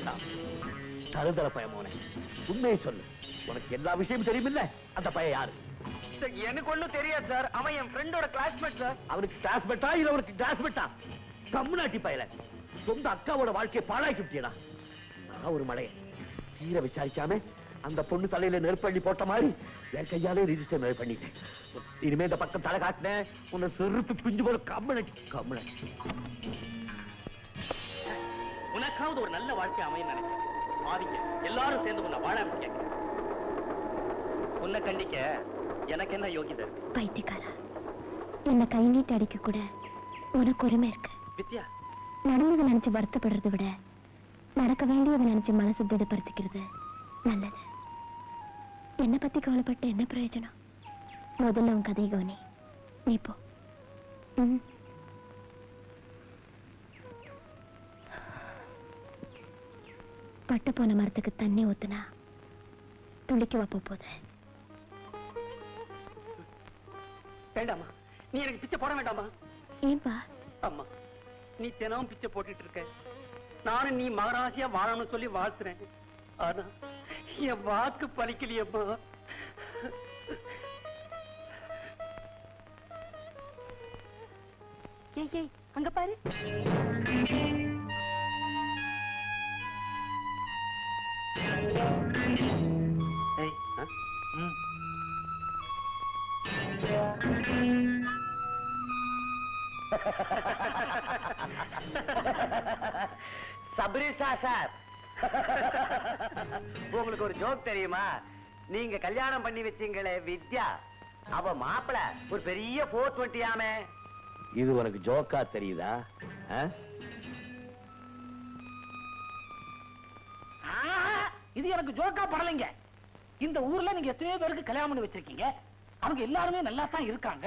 வேண்டாம். தருதல பயமோனே, உண்மையை சொல்லு. உனக்கு எல்லா விஷயமும் தெரியுமில்ல? அந்த பையன் யாரு? எனக்கு ஒண்ணும் தெரியாது சார். அவன் என் ஃப்ரெண்டோட கிளாஸ்மேட் சார். அவனுக்கு கிளாஸ்மேட்டா இல்ல அவனுக்கு கிளாஸ்மேட்டா? கம்முனாட்டி பயல, சொந்த அக்காவோட வாழ்க்கையை பாழாக்கி விட்டியடா. நான் ஒரு மழைய தீர விசாரிக்காம அந்த பொண்ணு தலையில நெருப்பள்ளி போட்ட மாதிரி என் கையாலே ரிஜிஸ்டர் பண்ணிட்டேன். இனிமே இந்த பக்கம் தலை காட்டினேன் உன்னை செருத்து பிஞ்சு போல. கம்முனாட்டி உனக்காவது ஒரு நல்ல வாழ்க்கை அமைய நினைச்சேன். பாதிக்க எல்லாரும் சேர்ந்து உன்னை வாழ கேட்க, உன்னை கண்டிக்க எனக்கு என்ன யோகிதை? பைத்தியக்காரா, என்ன கை நீட்டு அடிக்க கூட உனக்கு உரிமை இருக்கு. வித்யா, நடந்ததை நினைச்சு வருத்தப்படுறதை விட நடக்க வேண்டியதை நினைச்சு மனசு திடப்படுத்திக்கிறது நல்லது. என்ன பத்தி கவலைப்பட்டு என்ன பிரயோஜனம்? முதல்ல உன் கதை கவனி. நீ போ. பட்டு போன மரத்துக்கு தண்ணி ஊத்துனா துளிக்க வப்ப போது. வேண்டாமா, நீ எனக்கு பிச்சை போட வேண்டாமா? ஏன்பா? அம்மா, நீ தினமும் பிச்சை போட்டுட்டு இருக்க. நானும் நீ மகராசியா வாழணும்னு சொல்லி வாழ்த்துறேன். ஆனா என் வாக்கு பலிக்கலையம்மா. ஏய் அங்க பாரு. சபரிஷா சார், உங்களுக்கு ஒரு ஜோக் தெரியுமா? நீங்க கல்யாணம் பண்ணி வச்சீங்களே வித்யா, அவ மாப்பிள ஒரு பெரிய 420 ஆமே. இது உனக்கு ஜோக்கா தெரியுதா? இது எனக்கு ஜோக்கா படலைங்க. இந்த ஊர்ல நீங்க எத்தனையோ பேருக்கு கல்யாணம் பண்ணி வச்சிருக்கீங்க. அவங்க எல்லாருமே நல்லா தான் இருக்காங்க.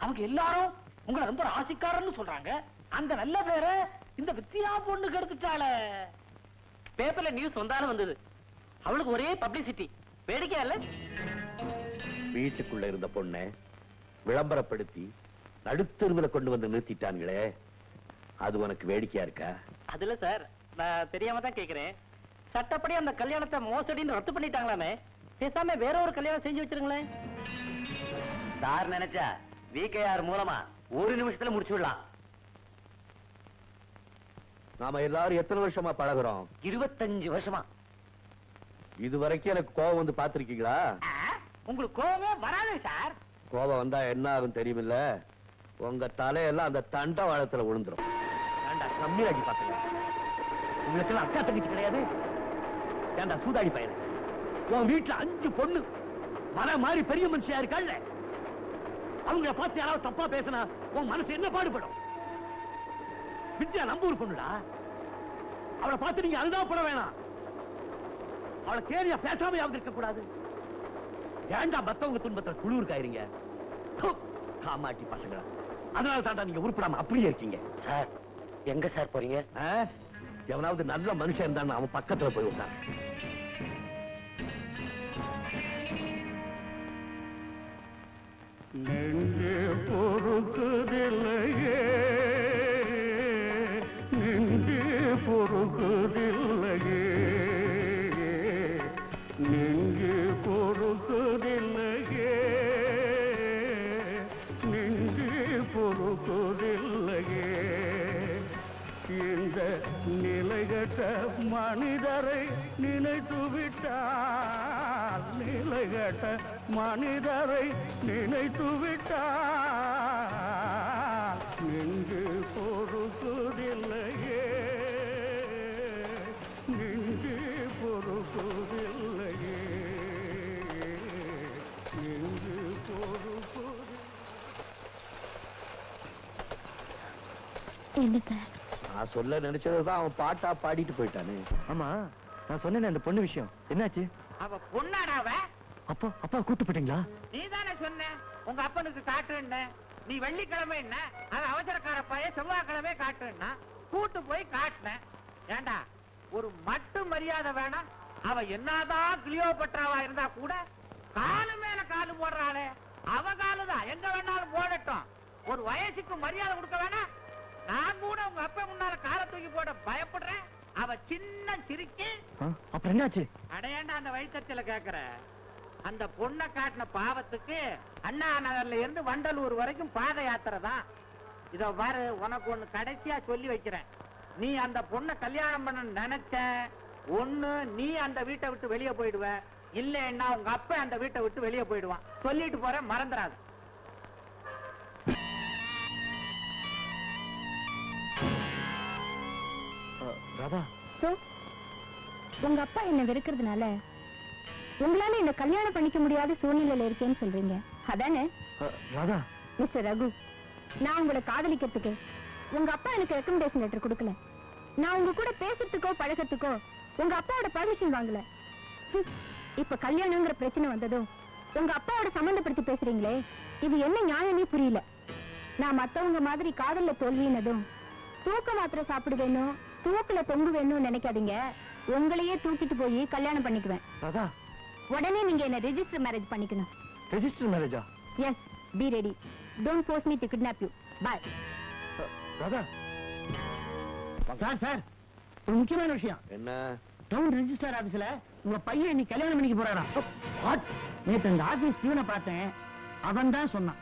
அவங்க எல்லாரும் உங்களை ரொம்ப ராசிக்காரன்னு சொல்றாங்க. அந்த நல்ல பேரை இந்த வித்யா பொண்ணுக்கு எடுத்துட்டாள. பேப்பர்ல நியூஸ் வந்தாலும் வந்தது. அவளுக்கு ஒரே பப்ளிசிட்டி. வேடிக்கையா இல்ல? வீட்டுக்குள்ள இருந்த பொண்ணை விளம்பரப்படுத்தி நடுத்தெருவுல கொண்டு வந்து நிறுத்திட்டாங்களே, அது உனக்கு வேடிக்கையா இருக்கா? அதுல சார், நான் தெரியாம தான் கேக்குறேன். சட்டப்படி அந்த கல்யாணத்தை மோசடின்னு ரத்து பண்ணிட்டாங்களாமே. பேசாம வேற ஒரு கல்யாணம் செஞ்சு வச்சிருங்களேன். சார் நினைச்சா விகேஆர் மூலமா ஒரு நிமிஷத்துல முடிச்சு விடலாம். நாம எல்லாரும் எத்தனை வருஷமா பழகுறோம்? 25 வருஷமா. இது வரைக்கும் எனக்கு கோபம் வந்து பாத்திருக்கீங்களா? உங்களுக்கு கோபமே வராது சார். கோபம் வந்தா என்ன ஆகும் தெரியுமில்ல? உங்க தலையெல்லாம் அந்த தண்டவாளத்துல விழுந்துரும். கம்மியாக்கி பாத்துங்க. உங்களுக்கு எல்லாம் அக்கா தங்கச்சி கிடையாது? ஏண்டா சூதாடி பையன், உன் வீட்டுல 5 பொண்ணு வர மாதிரி பெரிய மனுஷியா இருக்காள். அவங்கள பார்த்து யாராவது தப்பா பேசினா உன் மனசு என்ன பாடுபடும்? வித்யா நம்பூர் பொண்ணுடா. அவளை பார்த்து நீங்க அனுதாபப்பட வேணாம். அவளை கேரியா பேசாமையாவது இருக்க கூடாது. ஏண்டா மத்தவங்க துன்பத்தை குளிர்காயிருங்க? காமாட்டி பசங்களா. அதனால தாண்டா நீங்க உருப்படாம அப்படியே இருக்கீங்க. சார், எங்க சார் போறீங்க? எவனாவது நல்ல மனுஷன் இருந்தான்னு அவன் பக்கத்துல போய் விட்டான். நெஞ்சு பொறுக்குதில்லையே, நெஞ்சு பொறுக்குதில்லையே, நெஞ்சு பொறுக்குதில்லையே, நெஞ்சு பொறுக்குதில்லையே. இந்த நிலைகட்ட மனிதரை நினைத்து விட்டால், நிலைகட்ட மனிதரை நினைத்து விட்டால், நெஞ்சு பொறுக்குதில்லையே, நெஞ்சு பொறுக்குதில்லையே, நெஞ்சு பொறுக்குதில்லை. என்ன சார்? நான் சொல்ல நினைச்சதுதான் அவன் பாட்டா பாடிட்டு போயிட்டானே. ஆமா, நான் சொன்னேன் அந்த பொண்ணு விஷயம் என்னாச்சு? அவ பொண்ணாடாவ. அப்பா கூட்டு போட்டீங்களா? நீ தானே சொன்ன உங்க அப்பனுக்கு காட்டுன்னு. நீ வெள்ளிக்கிழமை என்ன, அவன் அவசரக்கார பையன் செவ்வாய்க்கிழமை காட்டுன்னா கூட்டு போய் காட்டின. ஏண்டா ஒரு மட்டு மரியாதை வேணாம்? அவ என்னதான் கிளியோபட்ராவா இருந்தா கூட காலு மேல காலு போடுறாளே, அவ காலுதான் எங்க வேணாலும் போடட்டும். ஒரு வயசுக்கு மரியாதை கொடுக்க வேணாம்? நான் கூட உங்க அப்பா முன்னால காலை தூக்கி போட பயப்படுறேன். அவ சின்ன சிரிக்கி. அப்புறம் என்னாச்சு? அடையாண்டா அந்த வைக்கத்துல கேக்குற. அந்த பொண்ணை காட்டின பாவத்துக்கு அண்ணா நகர்ல இருந்து வண்டலூர் வரைக்கும் பாத யாத்திரை தான். இத பாரு, உனக்கு ஒண்ணு கடைசியா சொல்லி வைக்கிறேன். நீ அந்த பொண்ணை கல்யாணம் பண்ண நினைச்ச, ஒண்ணு நீ அந்த வீட்டை விட்டு வெளியே போயிடுவ, இல்லன்னா உங்க அப்பா அந்த வீட்டை விட்டு வெளியே போயிடுவான். சொல்லிட்டு போறேன், மறந்துடாது. ராதா, உங்க அப்பா என்ன வெறுக்கிறதுனால உங்களால என்ன கல்யாணம் பண்ணிக்க முடியாத சூழ்நிலையில இருக்கேன்னு சொல்றீங்க, அதானே? ராதா, மிஸ்டர் ரகு, நான் உங்களை காதலிக்கிறதுக்கு உங்க அப்பா எனக்கு ரெக்கமெண்டேஷன் லெட்டர் கொடுக்கல. நான் உங்க கூட பேசுறதுக்கோ பழகிறதுக்கோ உங்க அப்பாவோட பர்மிஷன் வாங்கல. இப்ப கல்யாணங்கிற பிரச்சனை வந்ததும் உங்க அப்பாவோட சம்பந்தப்படுத்தி பேசுறீங்களே, இது என்ன நியாயமே புரியல. நான் மத்தவங்க மாதிரி காதல்ல தோல்வினதும் தூக்க மாத்திரை சாப்பிடுவேனோ தூக்குல தொங்குவேணும் நினைக்காதீங்க. உங்களையே தூக்கிட்டு போய் கல்யாணம் பண்ணிக்குவேன். ராதா, உடனே நீங்க என்ன ரெஜிஸ்டர் மேரேஜ் பண்ணிக்கணும். ரெஜிஸ்டர் மேரேஜா? Yes, be ready. Don't force me to kidnap you. Bye. Radha. Sir ஒரு முக்கியமான விஷயம். என்ன? டவுன் ரெஜிஸ்டர் ஆபீஸ்ல உங்க பையன் இன்னைக்கு கல்யாணம் பண்ணிக்க போறாராம். நேத்து அந்த ஆபீஸ் பியூனை பார்த்தேன், அவன் தான் சொன்னான்.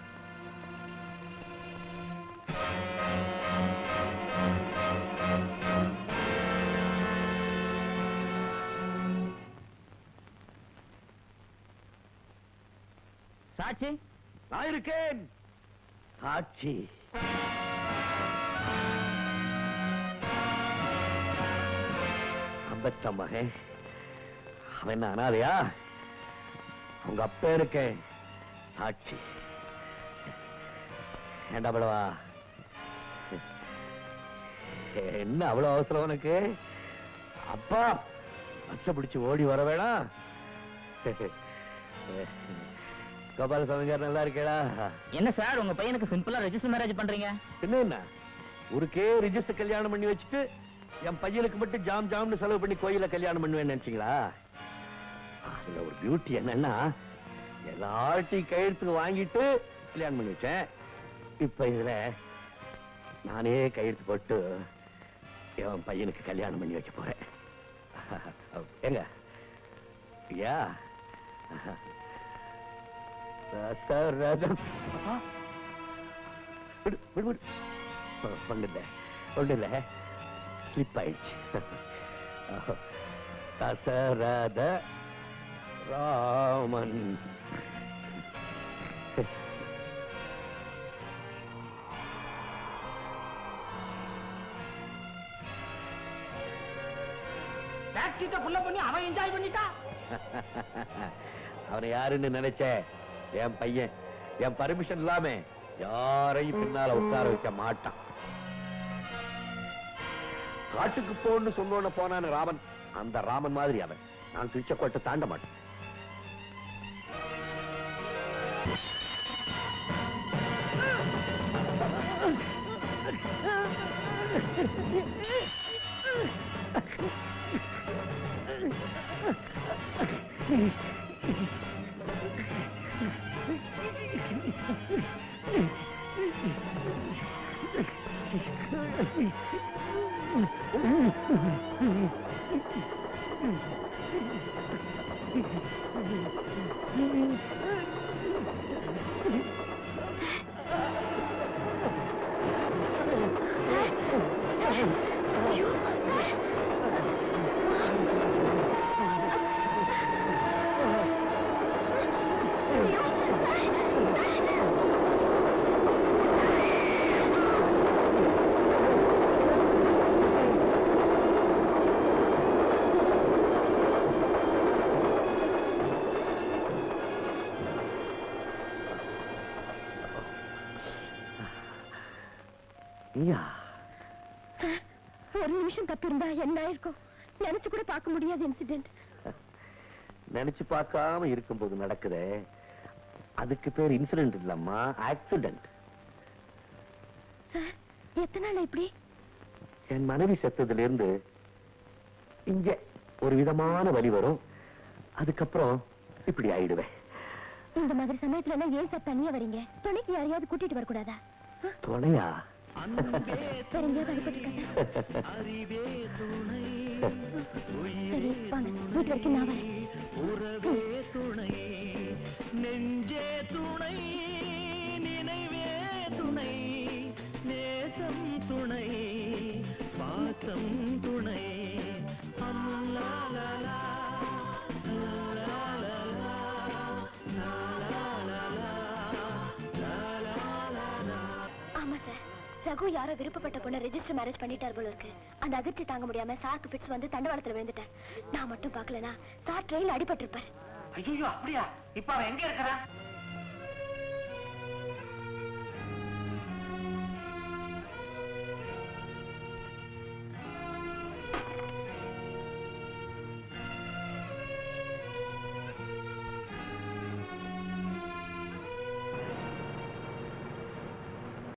சாட்சி, நான் இருக்கேன். சாட்சி, அம்பத்த மகன் அவன் என்ன அனாதையா? உங்க அப்பா இருக்கேன். சாட்சி. ஏண்டா படவா, என்ன அவ்வளவு அவசரம் உனக்கு? அப்பா பச்சை பிடிச்சு ஓடி வர வேணாம். கோபால சாமியார் நல்லா இருக்கேடா? என்ன சார், உங்க பையனுக்கு சிம்பிளா ரெஜிஸ்டர் மேரேஜ் பண்றீங்க? என்ன ஊருக்கே ரிஜிஸ்டர் கல்யாணம் பண்ணி வச்சுட்டு என் பையனுக்கு மட்டும் ஜாம் ஜாம்னு செலவு பண்ணி கோயில கல்யாணம் பண்ணுவேன்னு நினைச்சீங்களா? அதுல ஒரு பியூட்டி என்னன்னா, எல்லார்ட்டையும் கையெழுத்து வாங்கிட்டு கல்யாணம் பண்ணி வச்சேன். இப்ப இதுல நானே கையெழுத்து போட்டு என் பையனுக்கு கல்யாணம் பண்ணி வைக்க போறேன். எங்க ஐயா, ஒண்ணு இல்ல, ஸ்லிப் ஆயிடுச்சு. தசரத ராமன். அவன் என்ஜாய் பண்ணிட்டா. அவனை யாருன்னு நினைச்ச? என் பையன். என் பர்மிஷன் இல்லாம யாரையும் பின்னால உட்கார வைக்க மாட்டான். காட்டுக்கு போன்னு சொன்னோன்னு போனான ராமன், அந்த ராமன் மாதிரி அவன். நான் திருச்ச கோட்டை தாண்ட மாட்டேன். ஒரு நிமிஷம் தப்பு இருந்தா என்ன ஆயிருக்கும்? நினைச்சு கூட பார்க்க முடியாத இன்சிடென்ட். நினைச்சு பார்க்காம இருக்கும்போது நடக்குதே, அதுக்கு பேர் இன்சிடென்ட் இல்லம்மா, ஆக்சிடென்ட். சார், எத்தனை நாள் இப்படி? என் மனைவி செத்ததுல இருந்து இங்க ஒரு விதமான வலி வரும், அதுக்கப்புறம் இப்படி ஆயிடுவேன். இந்த மாதிரி சமயத்துல எல்லாம் ஏன் சார் தனியா வரீங்க? துணைக்கு யாரையாவது கூட்டிட்டு வரக்கூடாதா? துணையா? வேற எங்கேயாவது அடிபட்டிருக்காங்க. சரி வாங்க, வீட்டு வரைக்கும் நான் வரேன். உறவே துணை, நெஞ்சே துணை, நினைவே துணை, நேசம் துணை, பாசம் துணை. அல்லாலலா, அல்லாலலா, அல்லாலலா, அல்லாலலா. ஆமா சார், ரகு யாரோ விருப்பப்பட்ட பொண்ணை ரெஜிஸ்டர் மேரேஜ் பண்ணிட்டார் போல இருக்கு. அந்த அதிர்ச்சி தாங்க முடியாம சாருக்கு பிட்ஸ் வந்து தண்டவாளத்துல விழுந்துட்டேன். நான் மட்டும் பாக்கலனா சார் ட்ரெயின்ல அடிபட்டிருப்பாரு. ஐயோ அப்படியா? இப்ப அவன் எங்க இருக்கிறான்?